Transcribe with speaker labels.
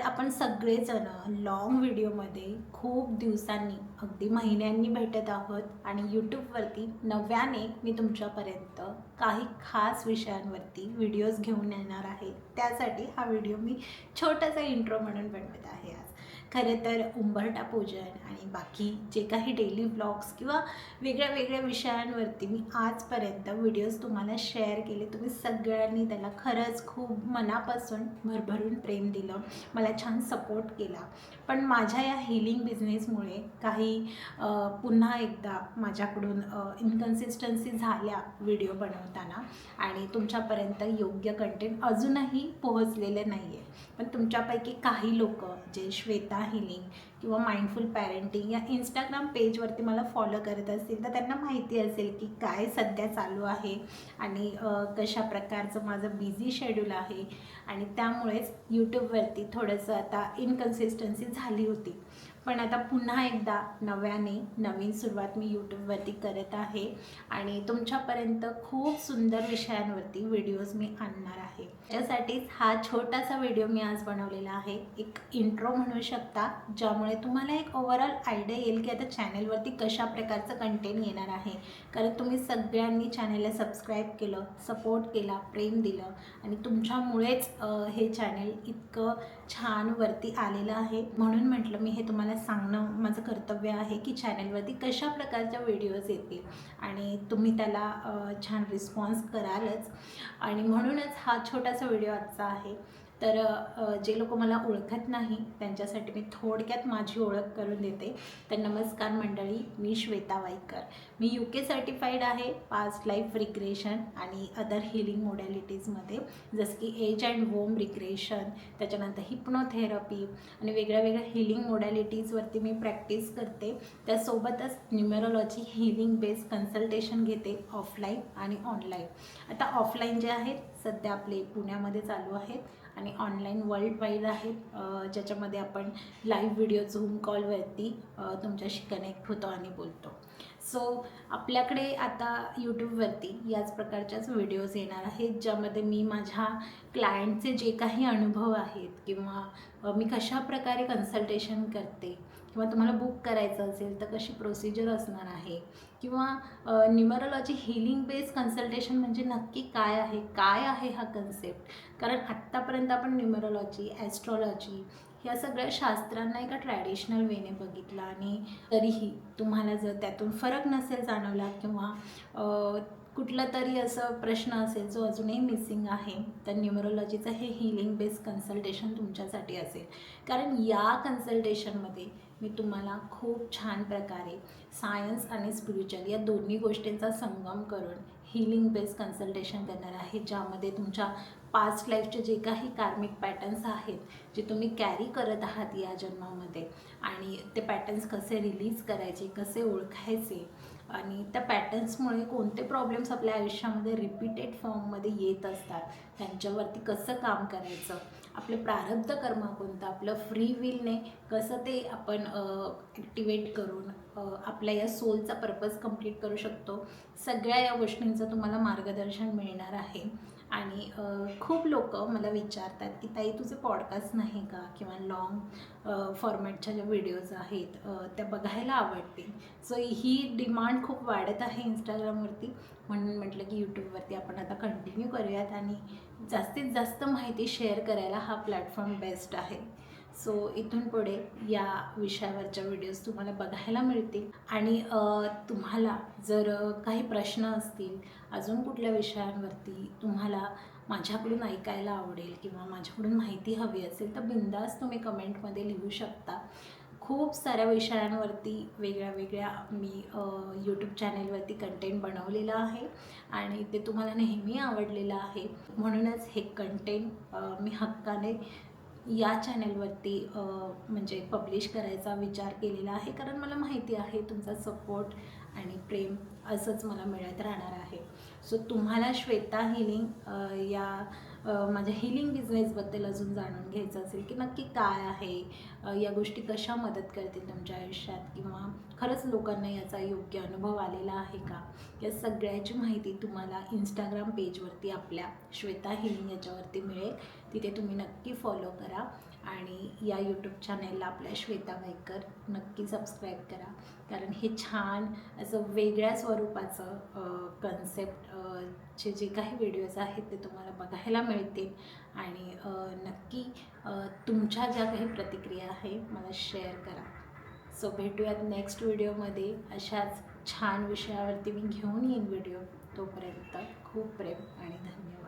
Speaker 1: आपण सगळेजण लॉंग व्हिडिओमध्ये खूप दिवसांनी अगदी महिन्यांनी भेटत आहोत आणि यूट्यूबवरती नव्याने मी तुमच्यापर्यंत काही खास विषयांवरती व्हिडिओज घेऊन येणार आहे। त्यासाठी हा व्हिडिओ मी छोटासा इंट्रो म्हणून बनवत आहे। आज खरे तर उंबरठा पूजन आणि बाकी जे काही डेली व्लॉग्स किंवा वेगळ्या वेगळ्या विषयांवरती मी आजपर्यंत व्हिडिओज तुम्हाला शेअर केले। तुम्ही सगळ्यांनी त्याला खरंच खूप मनापासून भरभरून प्रेम दिलं, मला छान सपोर्ट केला। पण माझ्या या हीलिंग बिझनेसमुळे काही पुन्हा एकदा माझ्याकडून इनकन्सिस्टन्सी झाल्या व्हिडिओ बनवताना आणि तुमच्यापर्यंत योग्य कंटेंट अजूनही पोहोचलेले नाही आहे। पण तुमच्यापैकी काही लोक जे श्वेता हीलिंग किंवा माइंडफुल पॅरेंटिंग या इंस्टाग्राम पेजवरती मला फॉलो करत असतील तर त्यांना माहिती असेल की काय सध्या चालू आहे आणि कशा प्रकारचं माझं बिझी शेड्यूल आहे आणि त्यामुळेच यूट्यूबवरती थोडंसं आता इनकन्सिस्टन्सी झाली होती। पण आता पुन्हा एकदा नव्याने नवीन सुरुवात मी यूट्यूबवरती करत आहे आणि तुमच्यापर्यंत खूप सुंदर विषयांवरती व्हिडिओज मी आणणार आहे। त्यासाठीच हा छोटासा व्हिडिओ मी आज बनवलेला आहे, एक इंट्रो म्हणू शकता, ज्यामुळे तुम्हाला एक ओव्हरऑल आयडिया येईल की आता चॅनलवरती कशा प्रकारचं कंटेंट येणार आहे। कारण तुम्ही सगळ्यांनी चॅनलला सबस्क्राईब केलं, सपोर्ट केला, प्रेम दिलं आणि तुमच्यामुळेच हे चॅनल इतकं छान वरती आलेलं आहे। म्हणून म्हटलं मी हे तुम्हाला सांगणं माझं कर्तव्य आहे की चॅनलवरती कशा प्रकारच्या व्हिडिओज येतील आणि तुम्ही त्याला छान रिस्पॉन्स करालच आणि म्हणूनच हा छोटासा व्हिडिओ आजचा आहे। तर जे लोक मला ओळखत नाही त्यांच्यासाठी मी थोडक्यात माझी ओळख करून देते। तर नमस्कार मंडळी, मी श्वेता वाईकर, मी UK सर्टिफाईड आहे पास्ट लाईफ रिग्रेशन आणि अदर हीलिंग मोडॅलिटीजमध्ये, जसं की एज अँड वोम रिग्रेशन, त्याच्यानंतर हिप्नोथेरपी आणि वेगळ्या वेगळ्या हीलिंग मोडॅलिटीजवरती मी प्रॅक्टिस करते। त्यासोबतच न्यूमरोलॉजी हीलिंग बेस्ड कन्सल्टेशन घेते ऑफलाईन आणि ऑनलाईन। आता ऑफलाईन जे आहेत सध्या आपले पुण्यामध्ये चालू आहेत आणि ऑनलाईन वर्ल्ड वाईड आहेत, ज्याच्यामध्ये आपण लाईव्ह व्हिडिओ झूम कॉलवरती तुमच्याशी कनेक्ट होतो आणि बोलतो। सो आपल्याकडे आता यूट्यूबवरती याच प्रकारच्याच व्हिडिओज येणार आहेत, ज्यामध्ये मी माझ्या क्लायंटचे जे काही अनुभव आहेत किंवा मी कशा प्रकारे कन्सल्टेशन करते किंवा तुम्हाला बुक करायचं असेल तर कशी प्रोसिजर असणार आहे किंवा न्यूमरोलॉजी हीलिंग बेस्ड कन्सल्टेशन म्हणजे नक्की काय आहे, काय आहे हा कन्सेप्ट। कारण आत्तापर्यंत आपण न्यूमरोलॉजी, ॲस्ट्रॉलॉजी ह्या सगळ्या शास्त्रांना एका ट्रॅडिशनल वेने बघितलं आणि तरीही तुम्हाला जर त्यातून फरक नसेल जाणवला किंवा कुठला तरी असं प्रश्न असेल जो अजूनही मिसिंग आहे, तर न्यूमरोलॉजीचं हे हीलिंग बेस्ड कन्सल्टेशन तुमच्यासाठी असेल। कारण या कन्सल्टेशनमध्ये मी तुम्हाला खूप छान प्रकारे सायन्स आणि स्पिरिच्युअल या दोन्ही गोष्टींचा संगम करून हीलिंग बेस्ड कन्सल्टेशन देणार आहे, ज्यामध्ये तुमच्या पास्ट लाईफचे जे काही कार्मिक पॅटर्न्स आहेत जे तुम्ही कॅरी करत आहात या जन्मामध्ये आणि ते पॅटर्न्स कसे रिलीज करायचे, कसे ओळखायचे आणि त्या पॅटर्न्समुळे कोणते प्रॉब्लेम्स आपल्या आयुष्यामध्ये रिपीटेड फॉर्ममध्ये येत असतात, त्यांच्यावरती कसं काम करायचं, आपले प्रारब्ध कर्म कोणतं, आपलं फ्री विलने कसं ते आपण ॲक्टिवेट करून आपल्या या सोलचा पर्पज कंप्लीट करू शकतो, सगळ्या या गोष्टींचं तुम्हाला मार्गदर्शन मिळणार आहे। आणि खूप लोक मला विचारतात की ताई तुझे पॉडकास्ट नाही का किंवा लॉंग फॉर्मॅटच्या ज्या व्हिडिओज आहेत त्या बघायला आवडतील। सो ही डिमांड खूप वाढत आहे इंस्टाग्रामवरती, म्हणून म्हटलं की यूट्यूबवरती आपण आता कंटिन्यू करूयात आणि जास्तीत जास्त माहिती शेअर करायला हा प्लॅटफॉर्म बेस्ट आहे। सो इथून पुढे या विषयावरच्या व्हिडिओज तुम्हाला बघायला मिळतील आणि तुम्हाला जर काही प्रश्न असतील, अजून कुठल्या विषयांवरती तुम्हाला माझ्याकडून ऐकायला आवडेल किंवा माझ्याकडून माहिती हवी असेल तर बिनधास्त तुम्ही कमेंटमध्ये लिहू शकता। खूप साऱ्या विषयांवरती वेगळ्या वेगळ्या मी यूट्यूब चॅनलवरती कंटेंट बनवलेलं आहे आणि ते तुम्हाला नेहमी आवडलेलं आहे। म्हणूनच हे कंटेंट मी हक्काने या चॅनलवरती म्हणजे पब्लिश करायचा विचार केलेला आहे, कारण मला माहिती आहे तुमचा सपोर्ट आणि प्रेम असंच मला मिळत राहणार आहे. सो तुम्हाला श्वेता हिलिंग या माझ्या हिलिंग बिझनेसबद्दल अजून जाणून घ्यायचं असेल की नक्की काय आहे, या गोष्टी कशा मदत करतील तुमच्या आयुष्यात, किंवा खरंच लोकांना याचा योग्य अनुभव आलेला आहे का, या सगळ्याची माहिती तुम्हाला इंस्टाग्राम पेजवरती आपल्या श्वेता हिलिंग याच्यावरती मिळेल. तिथे तुम्ही नक्की फॉलो करा आणि या यूट्यूब चॅनेलला आपल्या श्वेता वाईकर नक्की सबस्क्राईब करा, कारण हे छान असं वेगळ्या स्वरूपाचं कन्सेप्टचे जे काही व्हिडिओज आहेत ते तुम्हाला बघायला मिळतील. आणि नक्की तुमच्या ज्या काही प्रतिक्रिया आहे मला शेअर करा. सो भेटूयात नेक्स्ट व्हिडिओमध्ये. अशाच छान विषयावरती मी घेऊन येईन व्हिडिओ. तोपर्यंत खूप प्रेम आणि धन्यवाद.